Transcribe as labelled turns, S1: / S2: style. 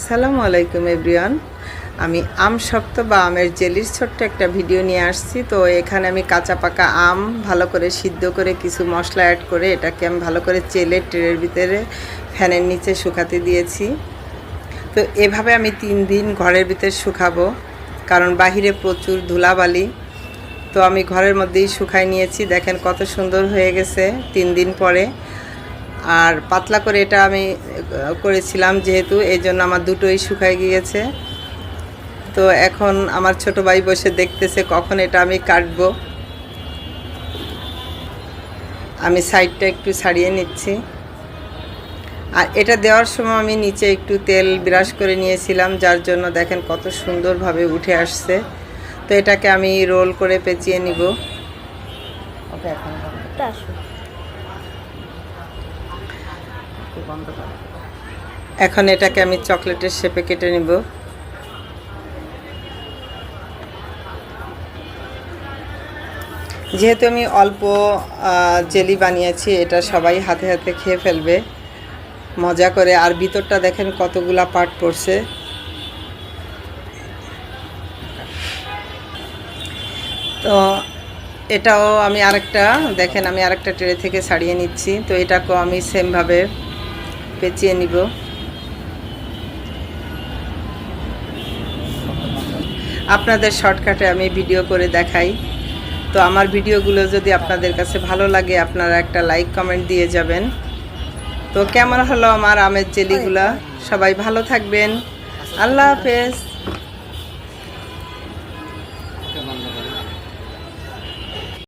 S1: আসসালামু আলাইকুম এভরিওয়ান। আমি আম শক্ত বা আমের জেলির ছোট্ট একটা ভিডিও নিয়ে আসছি। তো এখানে আমি কাঁচা পাকা আম ভালো করে সিদ্ধ করে কিছু মশলা অ্যাড করে এটাকে আমি ভালো করে চেলে ট্রের ভিতরে ফ্যানের নিচে শুকাতে দিয়েছি। তো এভাবে আমি 3 দিন ঘরের ভিতরে শুকাবো, কারণ বাহিরে প্রচুর ধুলাবালি। তো আমি ঘরের মধ্যেই শুকাই নিয়েছি, দেখেন কত সুন্দর হয়ে গেছে 3 দিন পরে। আর পাতলা করে এটা আমি করেছিলাম যেহেতু, এই জন্য আমার দুটোই শুকায় গিয়েছে। তো এখন আমার ছোট ভাই বসে দেখতেছে কখন এটা আমি কাটবো। আমি সাইডটা একটু ছাড়িয়ে নিচ্ছি। আর এটা দেওয়ার সময় আমি নিচে একটু তেল ব্রাশ করে নিয়েছিলাম, যার জন্য দেখেন কত সুন্দরভাবে উঠে আসছে। তো এটাকে আমি রোল করে পেঁচিয়ে নিব। এখন এটাকে আমি চকলেটের শেপে কেটে নিব। যেহেতু আমি অল্প জেলি বানিয়েছি, এটা সবাই হাতে হাতে খেয়ে ফেলবে মজা করে। আর ভিতরটা দেখেন কতগুলা পার্ট পড়ছে। তো এটাও আমি দেখেন আমি আরেকটা ট্রে থেকে ছাড়িয়ে নিচ্ছি। তো এটাকেও আমি সেমভাবে পেঁচিয়ে নিব। আপনাদের শর্টকাটে আমি ভিডিও করে দেখাই। তো আমার ভিডিওগুলো যদি আপনাদের কাছে ভালো লাগে, আপনারা একটা লাইক কমেন্ট দিয়ে যাবেন। তো কেমন হলো আমার আমের জেলিগুলা? সবাই ভালো থাকবেন। আল্লাহ হাফেজ।